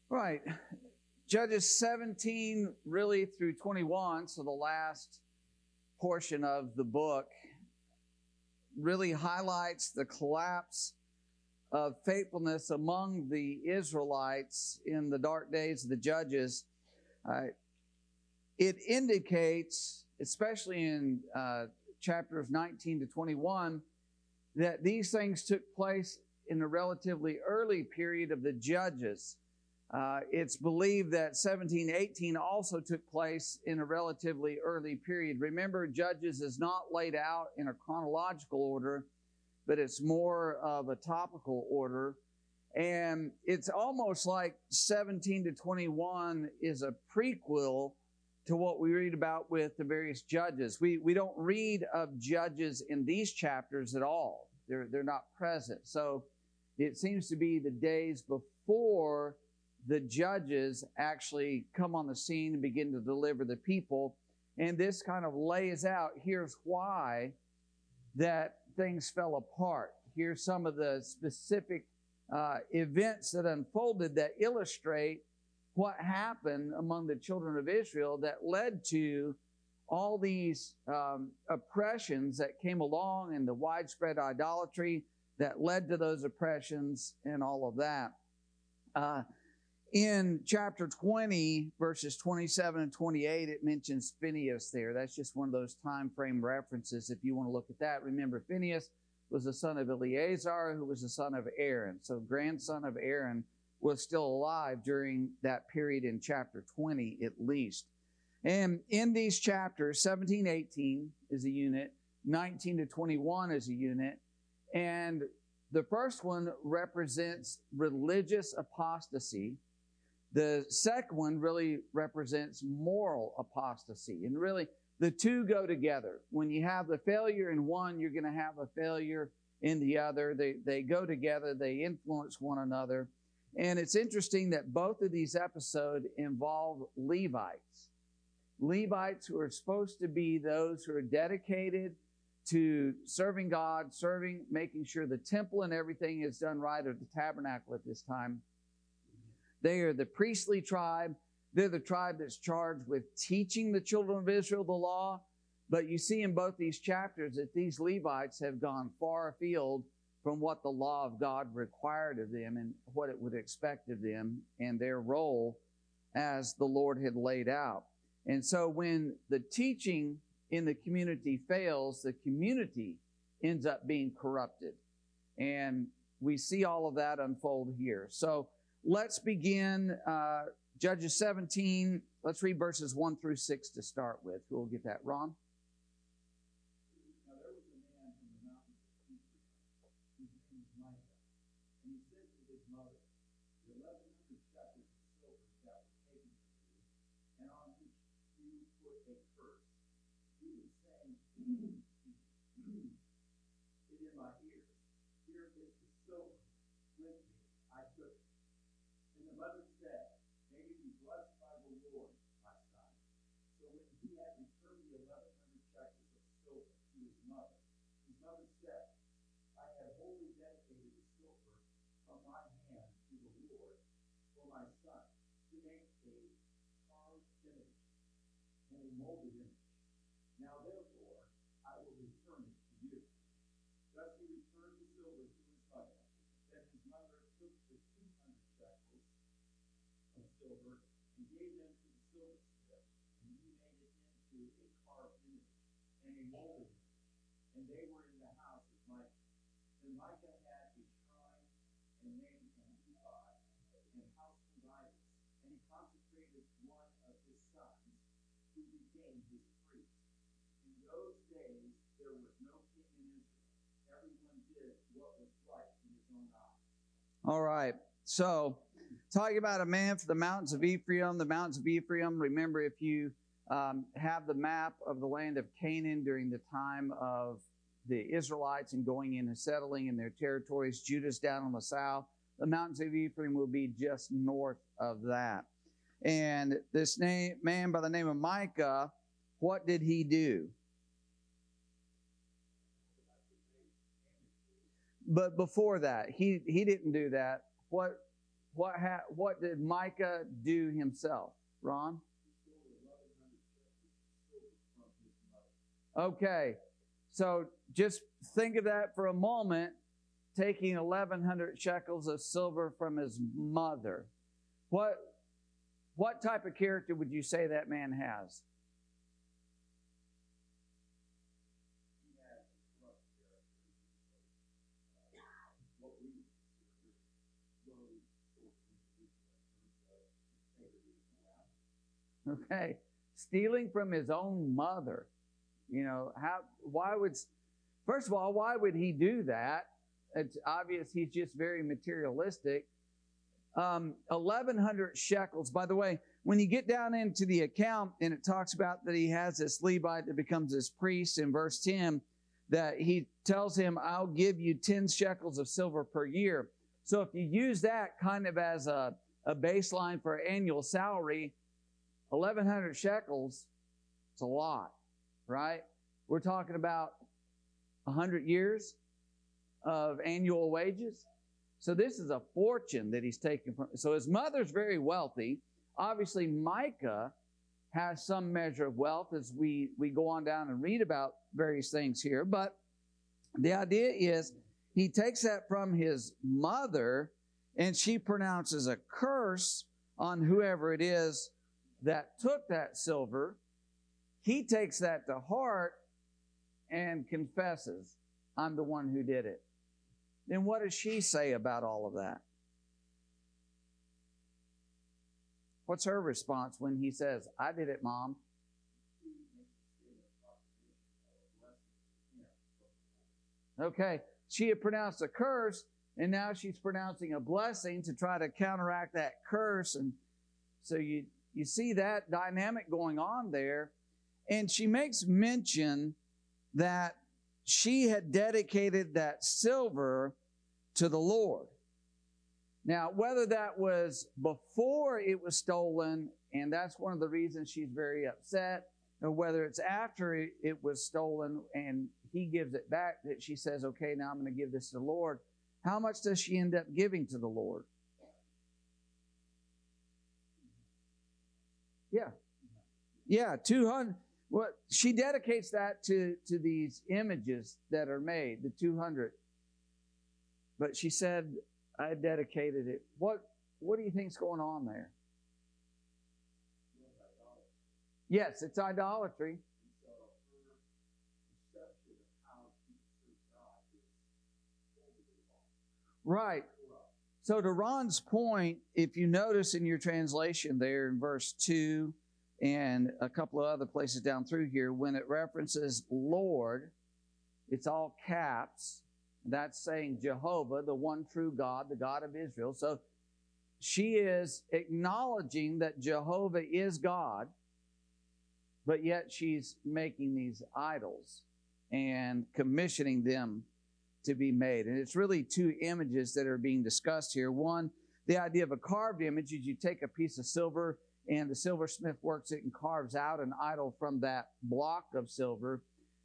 Right. Judges 17 really through 21, so the last portion of the book, really highlights the collapse of faithfulness among the Israelites in the dark days of the Judges. It indicates, especially in chapters 19 to 21, that these things took place in a relatively early period of the Judges. It's believed that 17:18 also took place in a relatively early period. Remember, Judges is not laid out in a chronological order, but it's more of a topical order. And it's almost like 17 to 21 is a prequel to what we read about with the various Judges. We don't read of Judges in these chapters at all. They're not present. So it seems to be the days before the Judges actually come on the scene and begin to deliver the people. And this kind of lays out, here's why that things fell apart. Here's some of the specific events that unfolded that illustrate what happened among the children of Israel that led to all these oppressions that came along and the widespread idolatry that led to those oppressions and all of that. In chapter 20, verses 27 and 28, it mentions Phinehas there. That's just one of those time frame references. If you want to look at that, remember Phinehas was the son of Eleazar, who was the son of Aaron. So grandson of Aaron was still alive during that period in chapter 20 at least. And in these chapters, 17, 18 is a unit, 19 to 21 is a unit, and the first one represents religious apostasy. The second one really represents moral apostasy. And really, the two go together. When you have the failure in one, you're going to have a failure in the other. They go together. They influence one another. And it's interesting that both of these episodes involve Levites. Levites who are supposed to be those who are dedicated to serving God, making sure the temple and everything is done right, or the tabernacle at this time. They are the priestly tribe. They're the tribe that's charged with teaching the children of Israel the law. But you see in both these chapters that these Levites have gone far afield from what the law of God required of them and what it would expect of them and their role as the Lord had laid out. And so when the teaching in the community fails, the community ends up being corrupted. And we see all of that unfold here. So let's begin Judges 17. Let's read verses 1 through 6 to start with. Who will get that? Ron? Now there was a man from the mountains of Ephraim, whose name was Micah. And he said to his mother, "The 1,100 shekels of silver that were taken from you, and on which you put a curse." He was saying, it in my ears, "Here is the silver with me, I took it." And the mother said, "May you be blessed by the Lord, my son." So when he had returned the 1,100 shekels of silver to his mother said, "I have wholly dedicated the silver from my hand to the Lord for my son, to make a carved image and a molded image. Now therefore I will return it to you." Thus he returned the silver to his mother. Then his mother took the 200 shekels of silver and gave them to the silversmith, and he made it into a carved image and a molded image. And they were in the house of Micah. And Micah had a shrine and made an ephod and household idols. And he consecrated one of his sons, who became his priest. In those days there was no king in Israel. Everyone did what was right in his own eyes. All right. So, talking about a man for the mountains of Ephraim. The mountains of Ephraim, remember, if you have the map of the land of Canaan during the time of the Israelites and going in and settling in their territories, Judah's down on the south. The mountains of Ephraim will be just north of that. And this man by the name of Micah, what did he do? But before that, he didn't do that. What what did Micah do himself? Ron? Okay, so just think of that for a moment, taking 1,100 shekels of silver from his mother. What type of character would you say that man has? Okay, stealing from his own mother. First of all, why would he do that? It's obvious he's just very materialistic. 1,100 shekels. By the way, when you get down into the account and it talks about that he has this Levite that becomes his priest in verse 10, that he tells him, I'll give you 10 shekels of silver per year. So if you use that kind of as a baseline for annual salary, 1,100 shekels, it's a lot, right? We're talking about 100 years of annual wages. So this is a fortune that he's taken from. So his mother's very wealthy. Obviously, Micah has some measure of wealth as we go on down and read about various things here. But the idea is he takes that from his mother and she pronounces a curse on whoever it is that took that silver. He takes that to heart and confesses, I'm the one who did it. Then what does she say about all of that? What's her response when he says, I did it, Mom? Okay, she had pronounced a curse, and now she's pronouncing a blessing to try to counteract that curse. And so you see that dynamic going on there. And she makes mention that she had dedicated that silver to the Lord. Now, whether that was before it was stolen, and that's one of the reasons she's very upset, or whether it's after it was stolen and he gives it back, that she says, okay, now I'm going to give this to the Lord. How much does she end up giving to the Lord? Yeah, 200. Well, she dedicates that to these images that are made, the 200. But she said, I dedicated it. What do you think's going on there? Yes, it's idolatry. Right. So to Ron's point, if you notice in your translation there in verse 2 and a couple of other places down through here, when it references Lord, it's all caps. That's saying Jehovah, the one true God, the God of Israel. So she is acknowledging that Jehovah is God, but yet she's making these idols and commissioning them to be made. And it's really two images that are being discussed here. One, the idea of a carved image is you take a piece of silver and the silversmith works it and carves out an idol from that block of silver.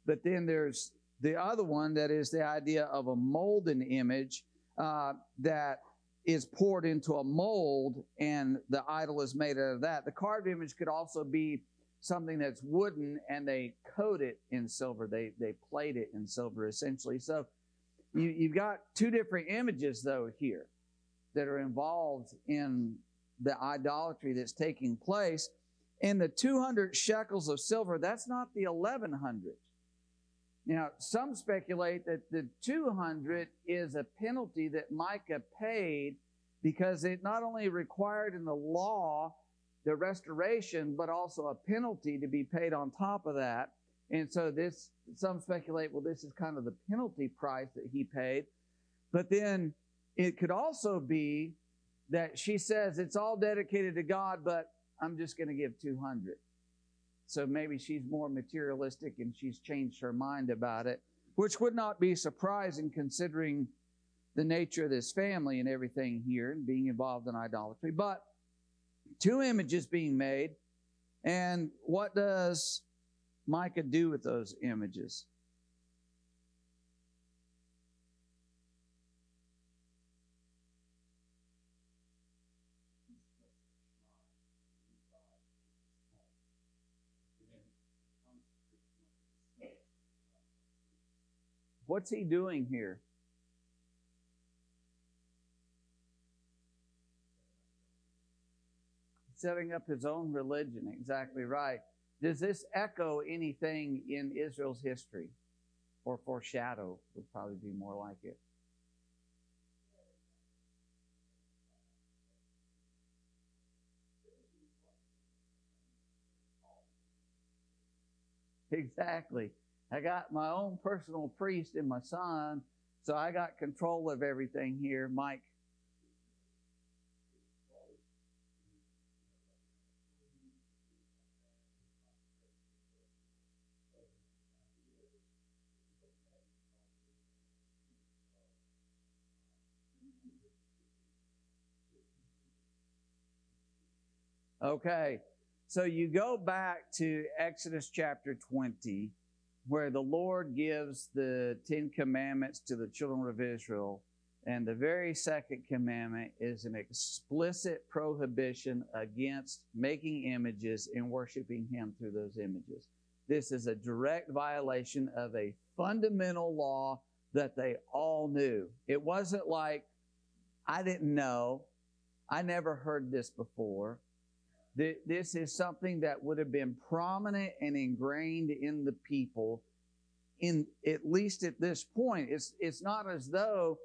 But then there's the other one that is the idea of a molden image that is poured into a mold and the idol is made out of that. The carved image could also be something that's wooden and they coat it in silver. They plate it in silver essentially. So you've got two different images though here that are involved in the idolatry that's taking place. And the 200 shekels of silver, that's not the 1,100. Now, some speculate that the 200 is a penalty that Micah paid because it not only required in the law the restoration, but also a penalty to be paid on top of that. And so some speculate, well, this is kind of the penalty price that he paid. But then it could also be that she says it's all dedicated to God, but I'm just going to give 200. So maybe she's more materialistic and she's changed her mind about it, which would not be surprising considering the nature of this family and everything here and being involved in idolatry. But two images being made, and what does Micah do with those images? What's he doing here? Setting up his own religion. Exactly right. Does this echo anything in Israel's history? Or foreshadow would probably be more like it. Exactly. I got my own personal priest in my son, so I got control of everything here. Mike. Okay. So you go back to Exodus chapter 20, where the Lord gives the 10 commandments to the children of Israel. And the very second commandment is an explicit prohibition against making images and worshiping Him through those images. This is a direct violation of a fundamental law that they all knew. It wasn't like, I didn't know, I never heard this before. This is something that would have been prominent and ingrained in the people, at least at this point. It's not as though,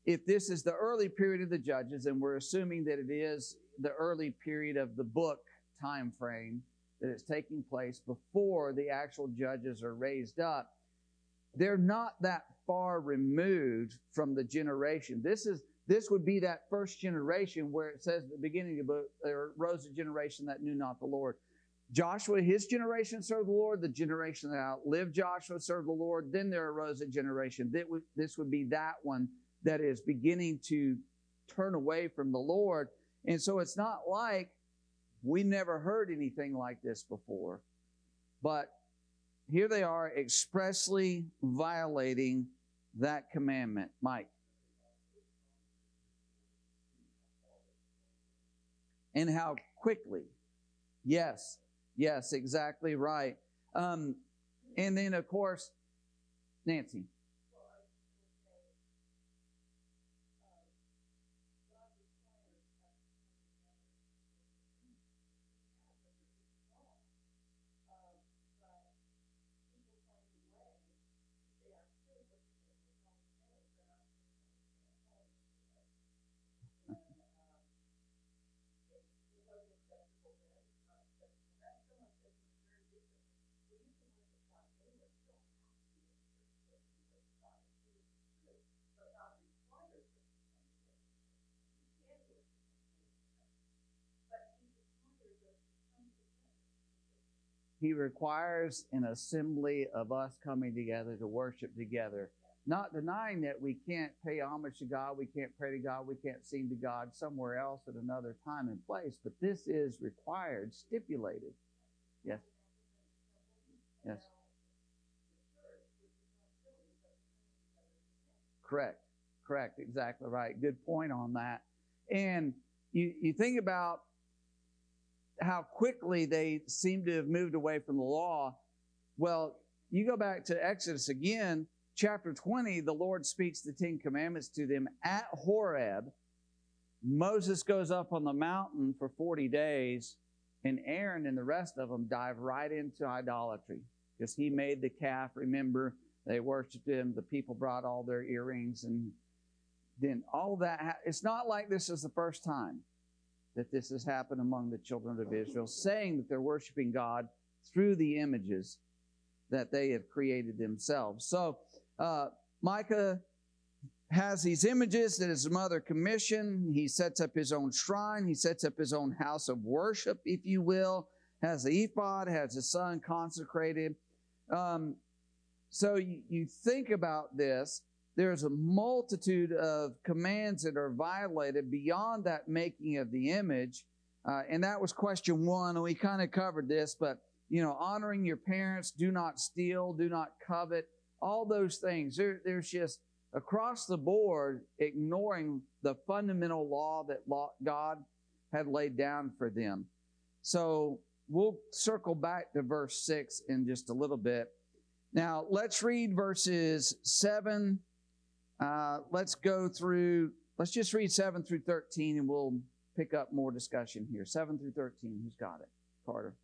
if this is the early period of the Judges, and we're assuming that it is the early period of the book time frame, that it's taking place before the actual judges are raised up, they're not that far removed from the generation. This would be that first generation where it says at the beginning of the book, there arose a generation that knew not the Lord. Joshua, his generation served the Lord. The generation that outlived Joshua served the Lord. Then there arose a generation. This would be that one that is beginning to turn away from the Lord. And so it's not like we never heard anything like this before. But here they are expressly violating that commandment. Mike. And how quickly. Yes, exactly right. And then, of course, Nancy. He requires an assembly of us coming together to worship together. Not denying that we can't pay homage to God, we can't pray to God, we can't sing to God somewhere else at another time and place. But this is required, stipulated. Yes. Yes. Correct. Exactly right. Good point on that. And you think about how quickly they seem to have moved away from the law. Well, you go back to Exodus again, chapter 20, the Lord speaks the 10 commandments to them at Horeb. Moses goes up on the mountain for 40 days, and Aaron and the rest of them dive right into idolatry because he made the calf. Remember, they worshiped him. The people brought all their earrings, and then all that. It's not like this is the first time that this has happened among the children of Israel, saying that they're worshiping God through the images that they have created themselves. So Micah has these images that his mother commissioned. He sets up his own shrine. He sets up his own house of worship, if you will. Has the ephod, has his son consecrated. So you think about this. There's a multitude of commands that are violated beyond that making of the image. And that was question 1. And we kind of covered this, but, honoring your parents, do not steal, do not covet, all those things. There's just across the board ignoring the fundamental law that God had laid down for them. So we'll circle back to verse 6 in just a little bit. Now, let's read verses 7. Let's just read 7 through 13, and we'll pick up more discussion here. 7 through 13. Who's got it? Carter.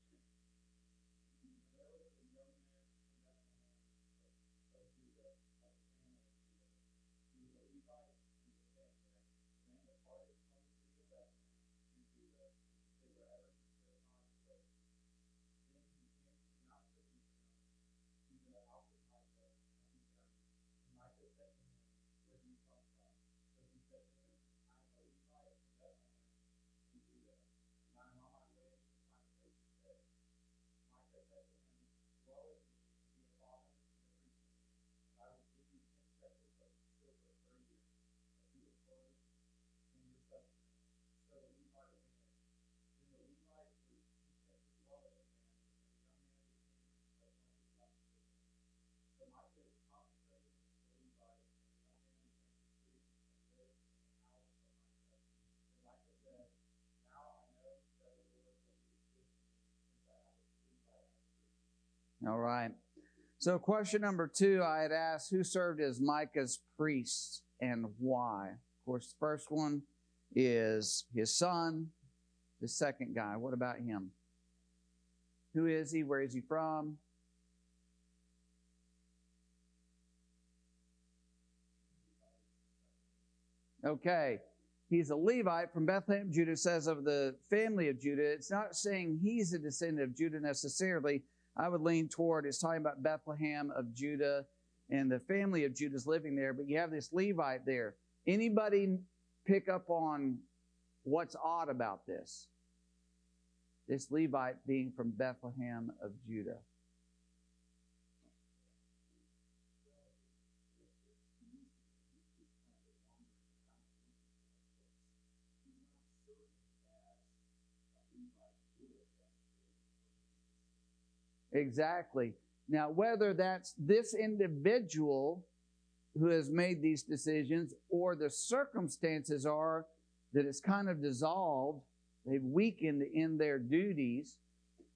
All right. So question number 2, I had asked who served as Micah's priests and why. Of course, the first one is his son. The second guy, what about him? Who is he? Where is he from? Okay. He's a Levite from Bethlehem, Judah. It says of the family of Judah. It's not saying he's a descendant of Judah necessarily. I would lean toward it's talking about Bethlehem of Judah and the family of Judah's living there. But you have this Levite there. Anybody pick up on what's odd about this? This Levite being from Bethlehem of Judah. Exactly. Now, whether that's this individual who has made these decisions or the circumstances are that it's kind of dissolved, they've weakened in their duties.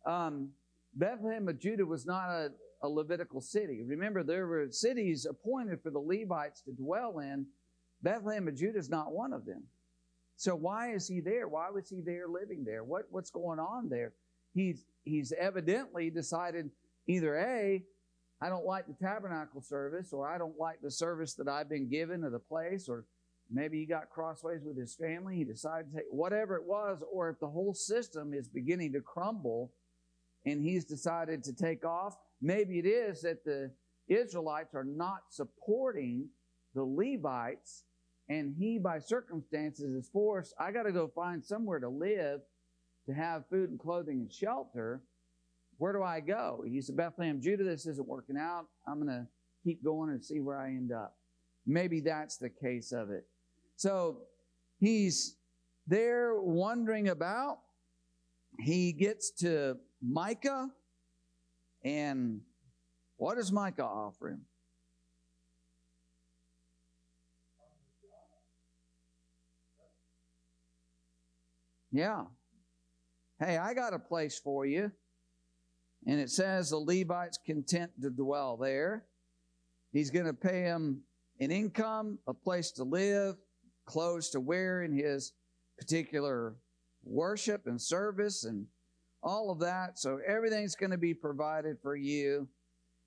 Bethlehem of Judah was not a Levitical city. Remember, there were cities appointed for the Levites to dwell in. Bethlehem of Judah is not one of them. So why is he there? Why was he there living there? What's going on there? He's evidently decided either A, I don't like the tabernacle service, or I don't like the service that I've been given to the place, or maybe he got crossways with his family. He decided to take whatever it was, or if the whole system is beginning to crumble and he's decided to take off. Maybe it is that the Israelites are not supporting the Levites, and he, by circumstances, is forced, I got to go find somewhere to live, to have food and clothing and shelter. Where do I go? He's a Bethlehem, Judah. This isn't working out. I'm going to keep going and see where I end up. Maybe that's the case of it. So he's there wondering about. He gets to Micah, and what does Micah offer him? Yeah. Hey, I got a place for you. And it says the Levite's content to dwell there. He's going to pay him an income, a place to live, clothes to wear in his particular worship and service and all of that. So everything's going to be provided for you.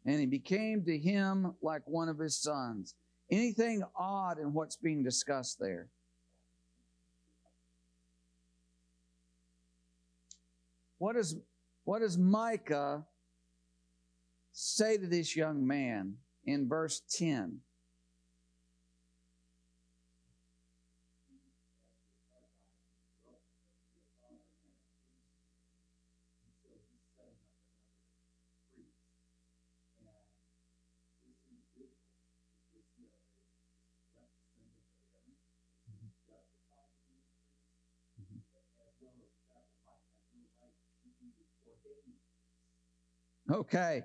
And he became to him like one of his sons. Anything odd in what's being discussed there? What does Micah say to this young man in verse 10? Okay.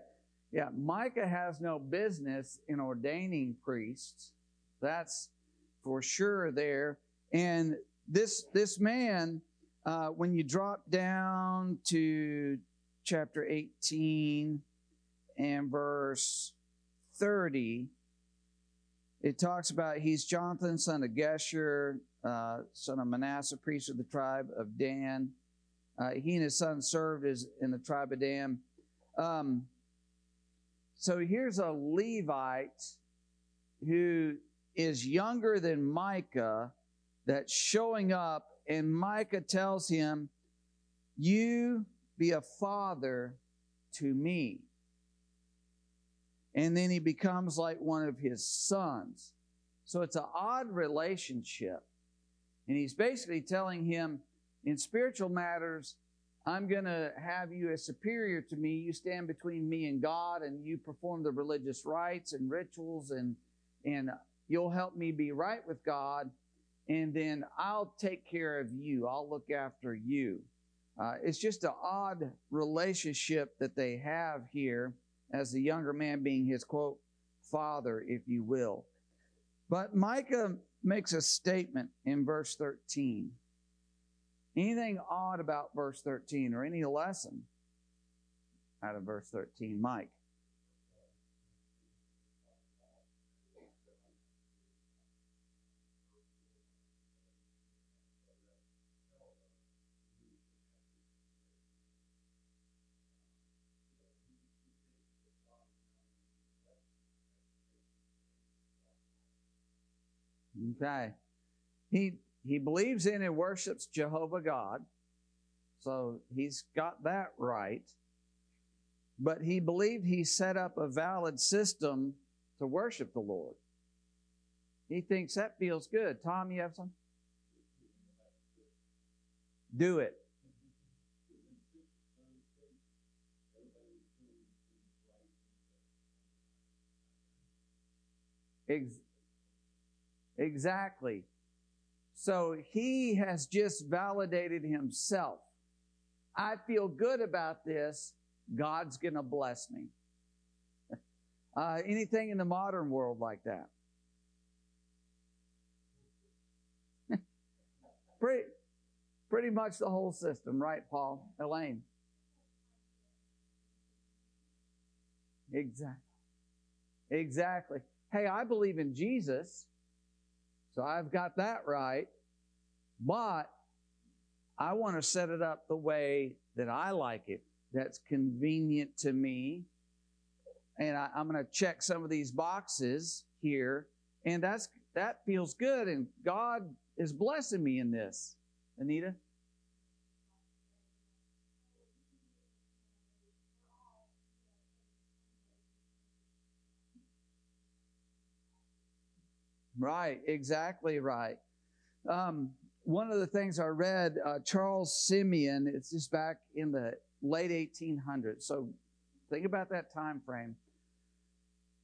Yeah, Micah has no business in ordaining priests. That's for sure there. And this man, when you drop down to chapter 18, and verse 30, it talks about he's Jonathan, son of Geshur, son of Manasseh, priest of the tribe of Dan. He and his son served in the tribe of Dan. So here's a Levite who is younger than Micah that's showing up, and Micah tells him, you be a father to me. And then he becomes like one of his sons. So it's an odd relationship. And he's basically telling him, in spiritual matters, I'm going to have you as superior to me. You stand between me and God, and you perform the religious rites and rituals, and you'll help me be right with God, and then I'll take care of you. I'll look after you. It's just an odd relationship that they have here, as the younger man being his, quote, father, if you will. But Micah makes a statement in verse 13. Anything odd about verse 13 or any lesson out of verse 13, Mike? Okay. He believes in and worships Jehovah God. So he's got that right. But he believed he set up a valid system to worship the Lord. He thinks that feels good. Tom, you have some? Do it. Exactly. So he has just validated himself. I feel good about this. God's going to bless me. Anything in the modern world like that? Pretty much the whole system, right, Paul? Elaine? Exactly. Hey, I believe in Jesus, so I've got that right, but I want to set it up the way that I like it, that's convenient to me, and I'm going to check some of these boxes here, and that feels good, and God is blessing me in this. Anita? Right, exactly right. One of the things I read, Charles Simeon, it's just back in the late 1800s. So think about that time frame.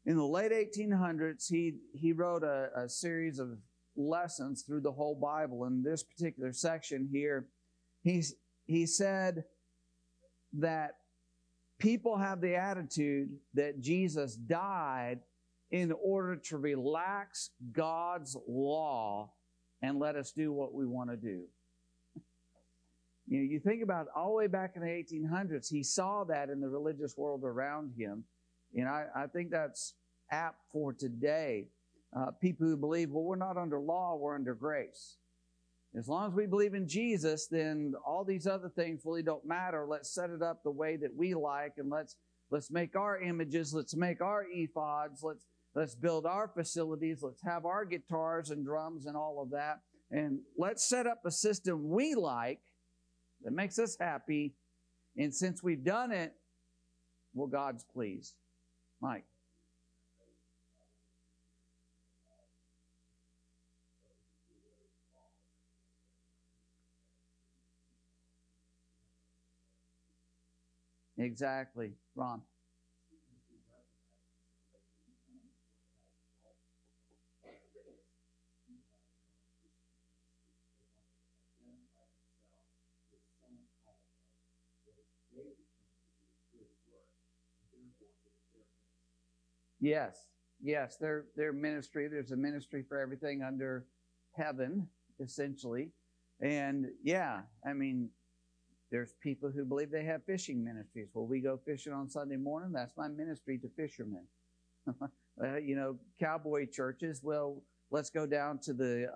In the late 1800s, he wrote a series of lessons through the whole Bible. In this particular section here, he said that people have the attitude that Jesus died in order to relax God's law and let us do what we want to do. You think about it, all the way back in the 1800s, he saw that in the religious world around him. And I think that's apt for today. People who believe, well, we're not under law, we're under grace. As long as we believe in Jesus, then all these other things really don't matter. Let's set it up the way that we like, and let's make our images, let's make our ephods, let's build our facilities, let's have our guitars and drums and all of that, and let's set up a system we like that makes us happy, and since we've done it, well, God's pleased. Mike? Exactly. Ron? Yes, their ministry, there's a ministry for everything under heaven, essentially. And yeah, I mean, There's people who believe they have fishing ministries. Well, we go fishing on Sunday morning. That's my ministry to fishermen. Cowboy churches. Well, let's go down to the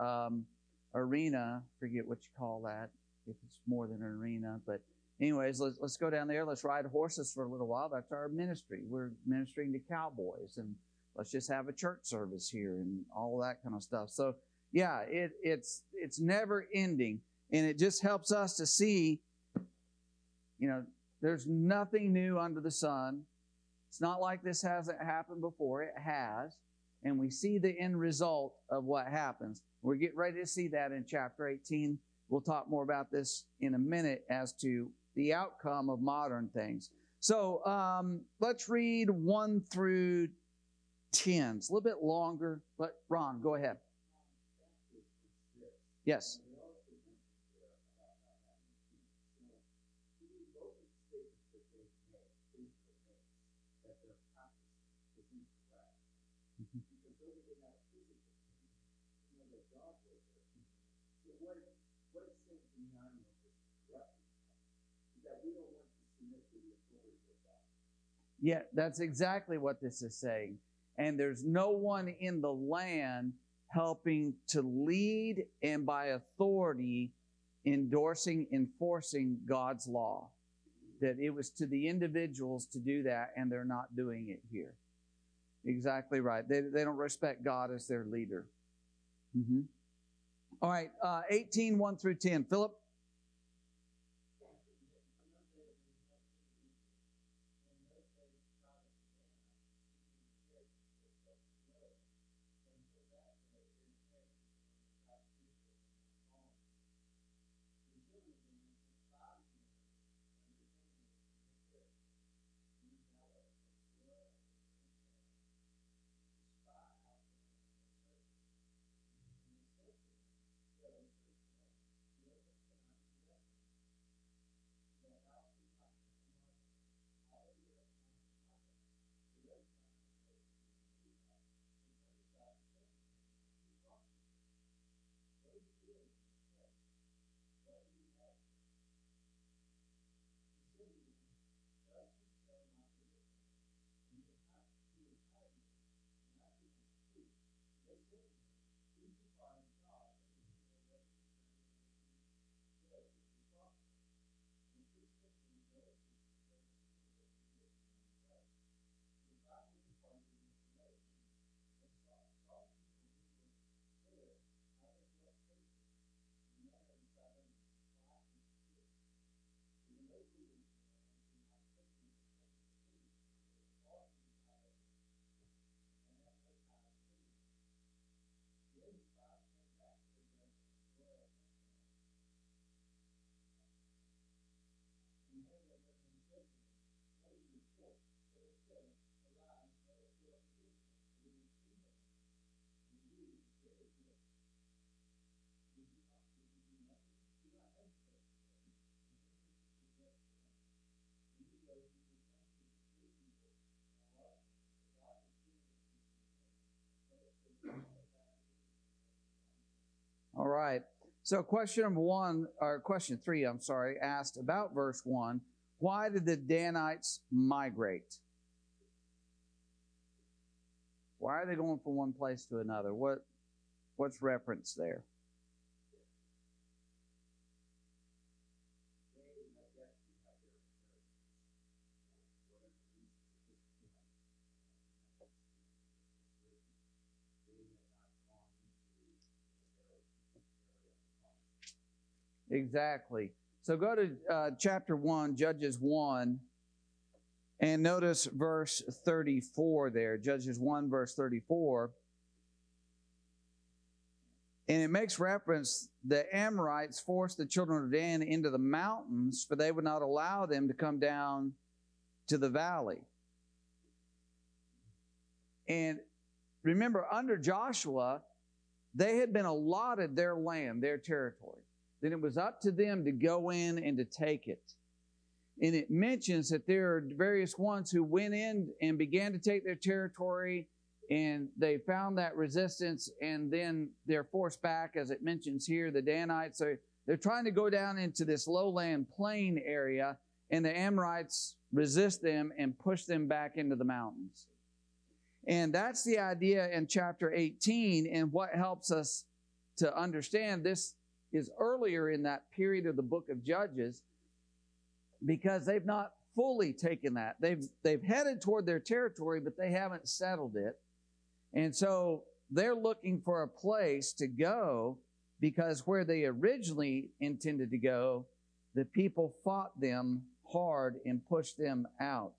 arena. Forget what you call that, if it's more than an arena. But anyways, let's go down there. Let's ride horses for a little while. That's our ministry. We're ministering to cowboys. And let's just have a church service here and all of that kind of stuff. So, yeah, it's never ending. And it just helps us to see, there's nothing new under the sun. It's not like this hasn't happened before. It has. And we see the end result of what happens. We're getting ready to see that in chapter 18. We'll talk more about this in a minute as to the outcome of modern things. So let's read 1 through 10. It's a little bit longer, but Ron, go ahead. Yes. Yeah, that's exactly what this is saying. And there's no one in the land helping to lead and by authority enforcing God's law. That it was to the individuals to do that, and they're not doing it here. Exactly right. They don't respect God as their leader. Mm-hmm. All right, 18, 1 through 10. Philip? All right. So question 3, asked about verse 1. Why did the Danites migrate? Why are they going from one place to another? What's referenced there? Exactly. So go to chapter 1, Judges 1, and notice verse 34 there. Judges 1, verse 34. And it makes reference, the Amorites forced the children of Dan into the mountains, for they would not allow them to come down to the valley. And remember, under Joshua, they had been allotted their land, their territory. Then it was up to them to go in and to take it. And it mentions that there are various ones who went in and began to take their territory, and they found that resistance, and then they're forced back, as it mentions here. The Danites They're trying to go down into this lowland plain area, and the Amorites resist them and push them back into the mountains. And that's the idea in chapter 18, and what helps us to understand this is earlier in that period of the book of Judges, because they've not fully taken that. They've headed toward their territory, but they haven't settled it. And so they're looking for a place to go, because where they originally intended to go, the people fought them hard and pushed them out.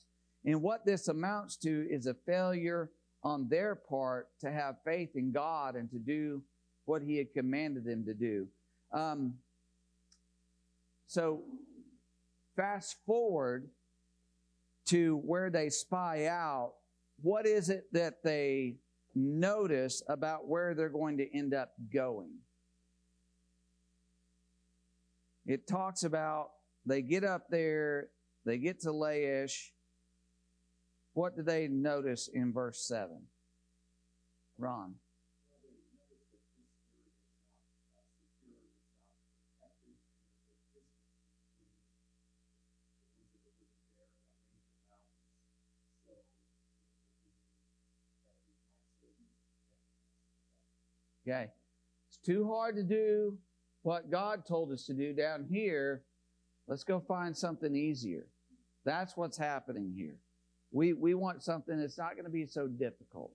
And what this amounts to is a failure on their part to have faith in God and to do what He had commanded them to do. So fast forward to where they spy out. What is it that they notice about where they're going to end up going? It talks about they get up there, they get to Laish. What do they notice in verse 7? Ron. Okay. It's too hard to do what God told us to do down here. Let's go find something easier. That's what's happening here. We want something that's not going to be so difficult.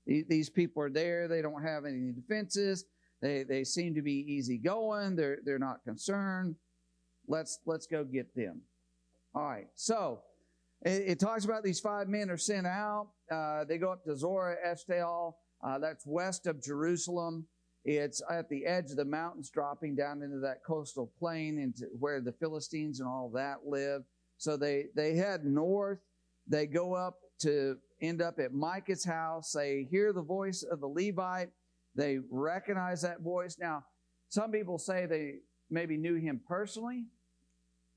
These people are there. They don't have any defenses. They seem to be easygoing. They're not concerned. Let's go get them. All right. So it talks about these 5 men are sent out. They go up to Zorah Eshtaol. That's west of Jerusalem. It's at the edge of the mountains, dropping down into that coastal plain, into where the Philistines and all that live. So they head north. They go up to end up at Micah's house. They hear the voice of the Levite. They recognize that voice. Now, some people say they maybe knew him personally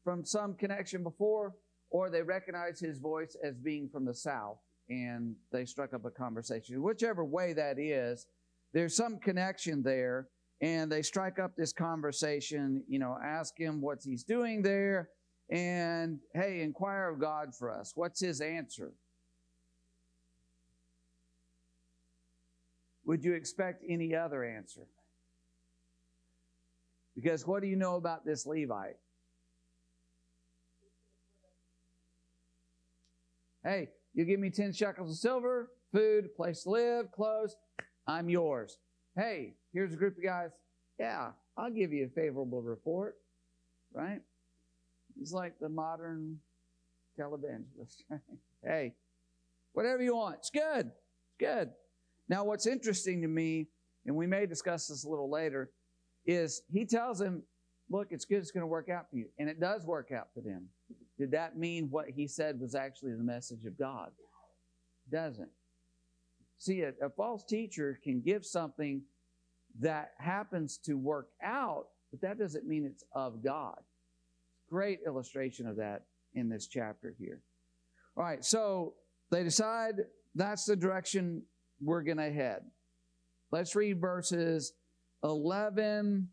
from some connection before, or they recognize his voice as being from the south, and they struck up a conversation. Whichever way that is, there's some connection there, and they strike up this conversation, ask him what he's doing there, and, hey, inquire of God for us. What's his answer? Would you expect any other answer? Because what do you know about this Levite? Hey, you give me 10 shekels of silver, food, place to live, clothes, I'm yours. Hey, here's a group of guys. Yeah, I'll give you a favorable report, right? He's like the modern televangelist. Hey, whatever you want. It's good. It's good. Now, what's interesting to me, and we may discuss this a little later, is he tells him, look, it's good. It's going to work out for you. And it does work out for them. Did that mean what he said was actually the message of God? It doesn't. See, a false teacher can give something that happens to work out, but that doesn't mean it's of God. Great illustration of that in this chapter here. All right, so they decide that's the direction we're going to head. Let's read verses 11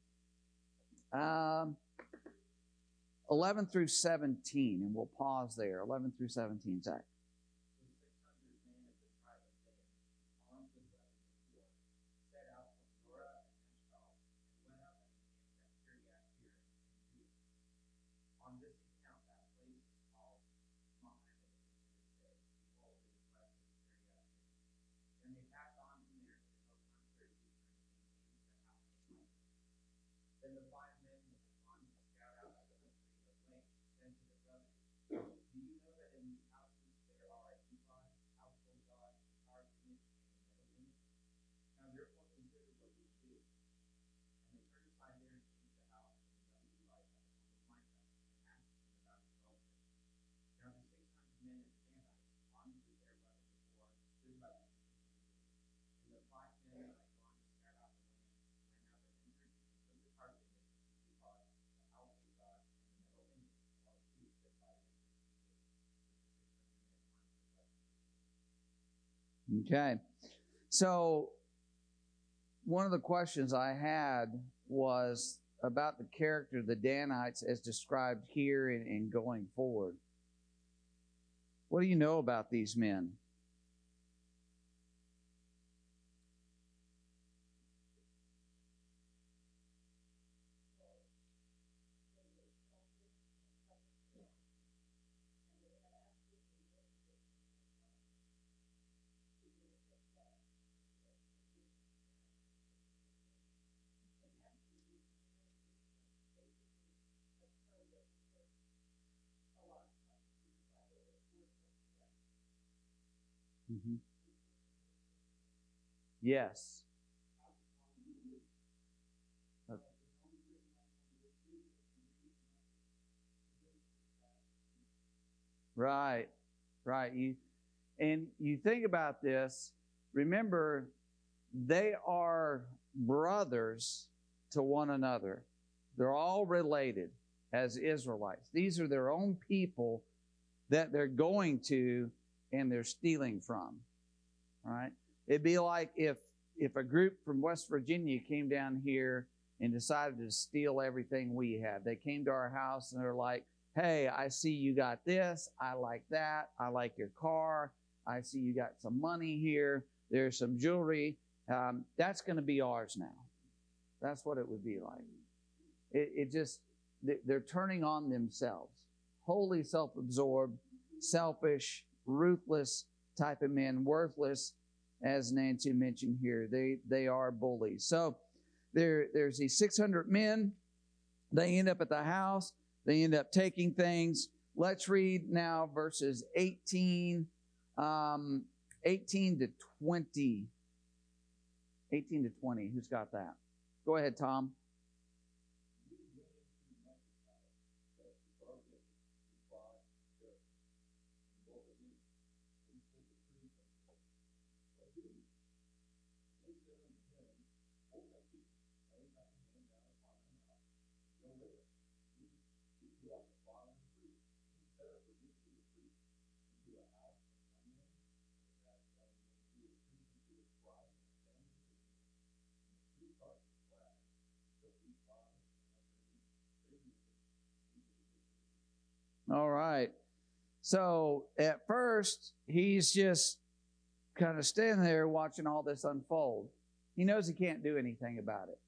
through 17, and we'll pause there. 11 through 17, Zach. Then the 5 men who had gone to scout out the country of Laish said to the brothers, do you know that in these houses there are ephod, household gods, carved image, and metal image? Now therefore consider what you do. And they turned aside there and came to the house of the young Levite by the name of Micah, and asked him about his welfare. Now the 600 men and Canaanites, armed with their weapons of war, stood by the entrance of the gate. And the 5 men that had gone to scout out the land went out and entered and took the carved image, the ephod, the household god, and the metal image, while the two stood by the entrance of the gate. Okay. So one of the questions I had was about the character of the Danites as described here and going forward. What do you know about these men? Mm-hmm. Yes. Okay. Right. Right. You think about this, remember, they are brothers to one another. They're all related as Israelites. These are their own people that they're going to and they're stealing from. Right? It'd be like if a group from West Virginia came down here and decided to steal everything we had. They came to our house and they're like, hey, I see you got this. I like that. I like your car. I see you got some money here. There's some jewelry. That's going to be ours now. That's what it would be like. It just, they're turning on themselves. Wholly self-absorbed, selfish, ruthless type of men, worthless, as Nancy mentioned here. They are bullies. So there's these 600 men. They end up at the house. They end up taking things. Let's read now verses 18 to 20. 18 to 20. Who's got that? Go ahead, Tom. All right. So at first, he's just kind of standing there watching all this unfold. He knows he can't do anything about it.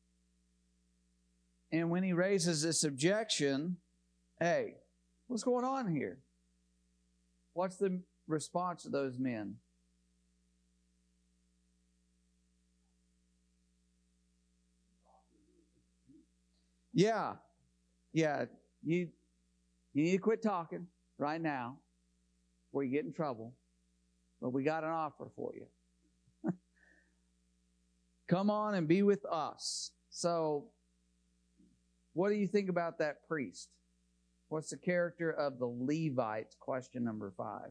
And when he raises this objection, hey, what's going on here? What's the response of those men? Yeah. You need to quit talking right now before you get in trouble. But we got an offer for you. Come on and be with us. So, what do you think about that priest? What's the character of the Levite? Question number 5.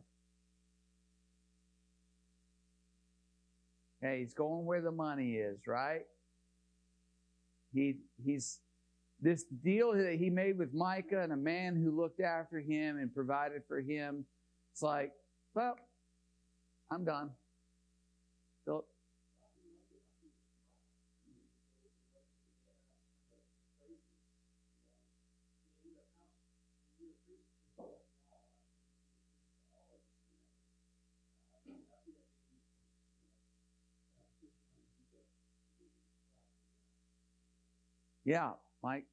Hey, he's going where the money is, right? He's this deal that he made with Micah and a man who looked after him and provided for him. It's like, well, I'm done. So, yeah, Mike.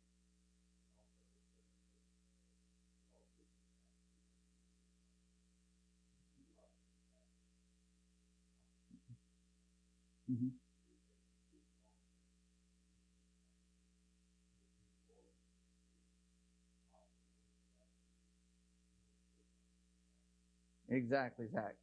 Mm-hmm. Exactly, Zach.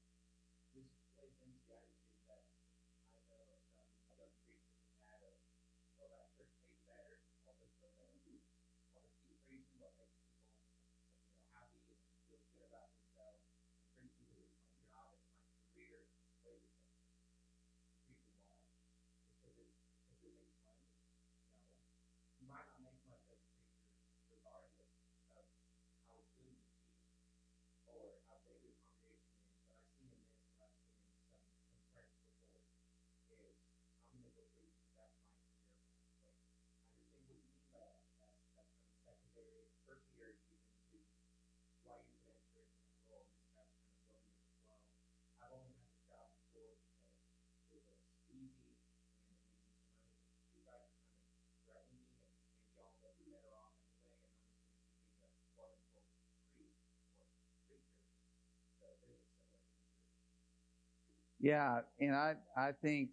Yeah, and I think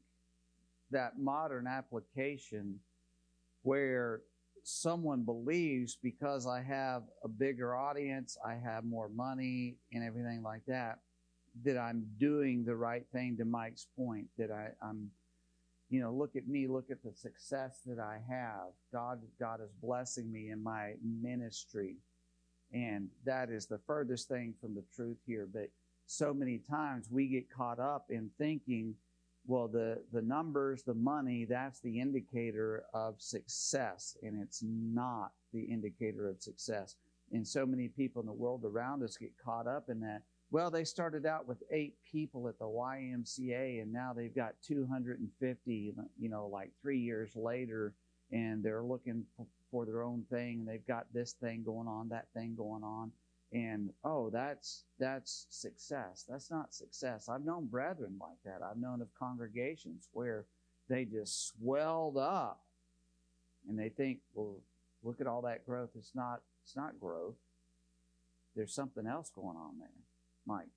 that modern application where someone believes because I have a bigger audience, I have more money and everything like that, that I'm doing the right thing, to Mike's point, that I'm, look at me, look at the success that I have. God is blessing me in my ministry. And that is the furthest thing from the truth here. But so many times we get caught up in thinking, well, the numbers, the money, that's the indicator of success. And it's not the indicator of success. And so many people in the world around us get caught up in that. Well, they started out with 8 people at the YMCA, and now they've got 250, like 3 years later, and they're looking for their own thing, and they've got this thing going on, that thing going on, and that's success. That's not success. I've known brethren like that. I've known of congregations where they just swelled up, and they think, well, look at all that growth. It's not growth. There's something else going on there. Mike.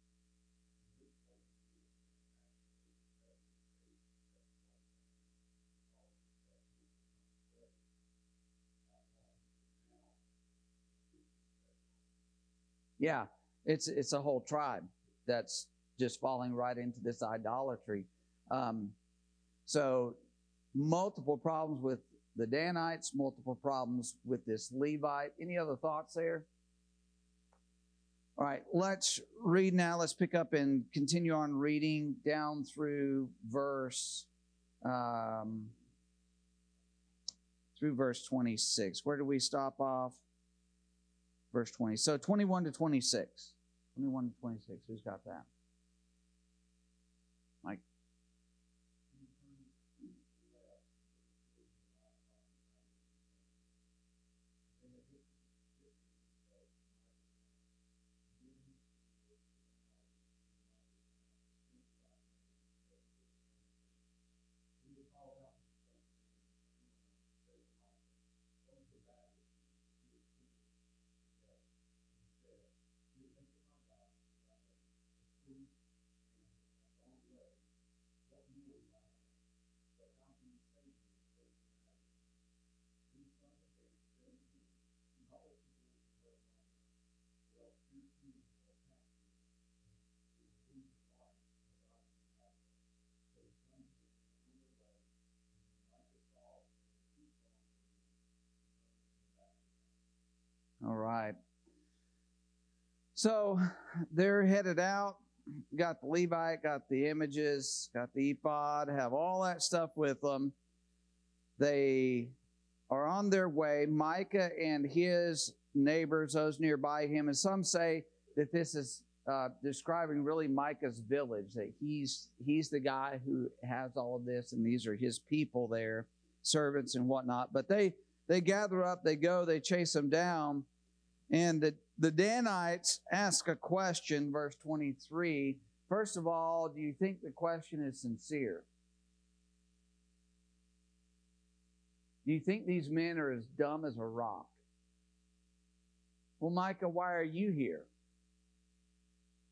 Yeah, it's a whole tribe that's just falling right into this idolatry. So multiple problems with the Danites, multiple problems with this Levite. Any other thoughts there? All right, let's read now. Let's pick up and continue on reading down through verse 26. Where do we stop off? Verse 20. So 21 to 26. 21 to 26. Who's got that? Mike. All right. So they're headed out. Got the Levite, got the images, got the ephod, have all that stuff with them. They are on their way. Micah and his neighbors, those nearby him, and some say that this is describing really Micah's village, that he's the guy who has all of this, and these are his people there, servants and whatnot. But they gather up, they go, they chase them down, and the Danites ask a question, verse 23. First of all, do you think the question is sincere? Do you think these men are as dumb as a rock? Well, Micah, why are you here?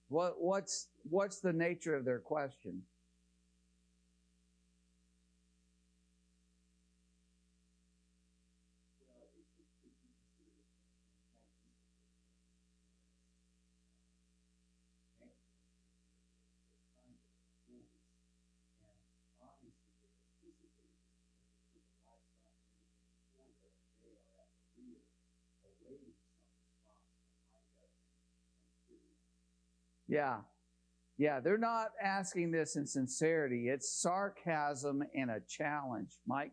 What's the nature of their question? Yeah, they're not asking this in sincerity. It's sarcasm and a challenge. Mike?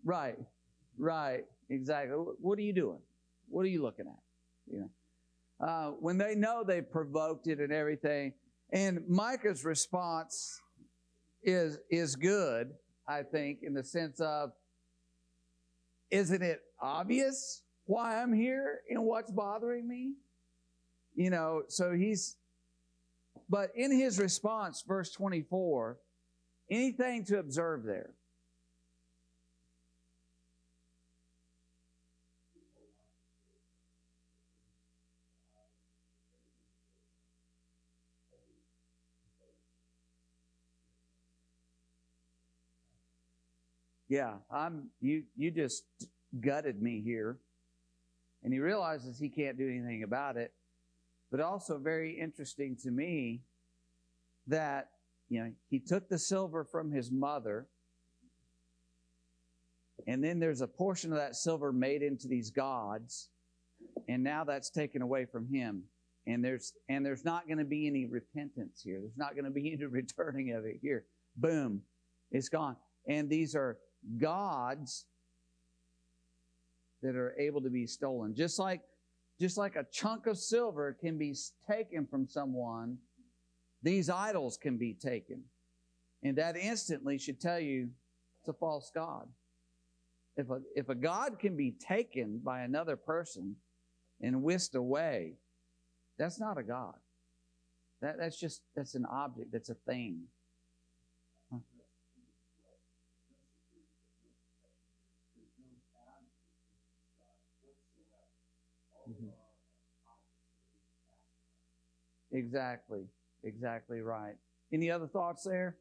Right, exactly. What are you doing? What are you looking at? When they know they've provoked it and everything, and Micah's response is good, I think, in the sense of, isn't it obvious why I'm here and what's bothering me? But in his response, verse 24, anything to observe there? yeah, you just gutted me here. And he realizes he can't do anything about it. But also very interesting to me that, he took the silver from his mother, and then there's a portion of that silver made into these gods, and now that's taken away from him. And there's not going to be any repentance here. There's not going to be any returning of it here. Boom, it's gone. And these are gods that are able to be stolen. Just like a chunk of silver can be taken from someone, these idols can be taken. And that instantly should tell you it's a false god. If a god can be taken by another person and whisked away, that's not a god. That's an object, that's a thing. Huh? Mm-hmm. Exactly right. Any other thoughts there?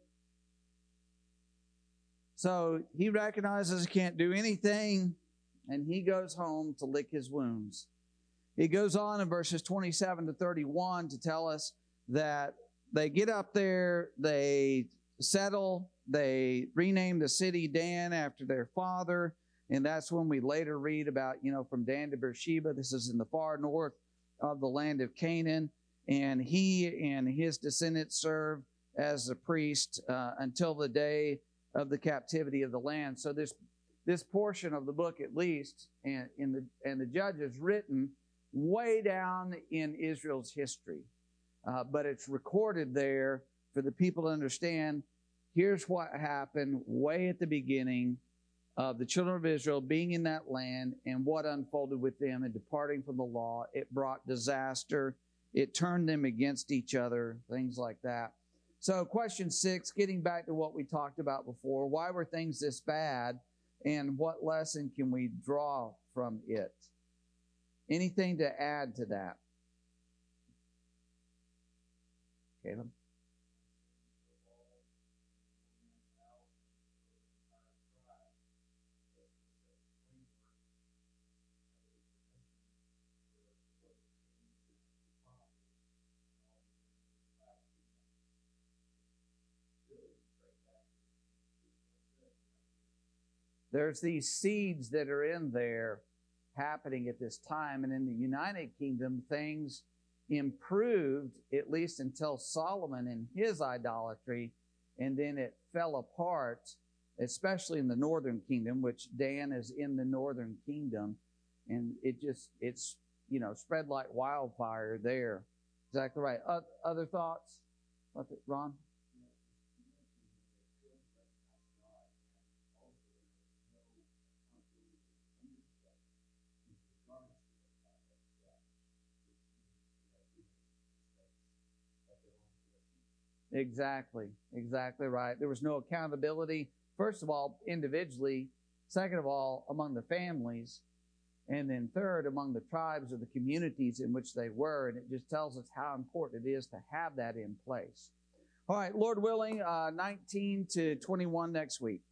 So he recognizes he can't do anything, and he goes home to lick his wounds. He goes on in verses 27 to 31 to tell us that they get up there, they settle, they rename the city Dan after their father, and that's when we later read about, from Dan to Beersheba. This is in the far north of the land of Canaan, and he and his descendants served as a priest until the day of the captivity of the land. So this portion of the book, at least, and the Judges, written way down in Israel's history, but it's recorded there for the people to understand. Here's what happened way at the beginning of the children of Israel being in that land, and what unfolded with them and departing from the law. It brought disaster. It turned them against each other, things like that. So question 6, getting back to what we talked about before, why were things this bad, and what lesson can we draw from it? Anything to add to that? Caleb? There's these seeds that are in there happening at this time. And in the United Kingdom, things improved, at least until Solomon and his idolatry, and then it fell apart, especially in the northern kingdom, which Dan is in the northern kingdom, and it's spread like wildfire there. Exactly right. Other thoughts? Ron? Exactly right. There was no accountability, first of all, individually, second of all, among the families, and then third, among the tribes or the communities in which they were. And it just tells us how important it is to have that in place. All right, Lord willing, 19 to 21 next week.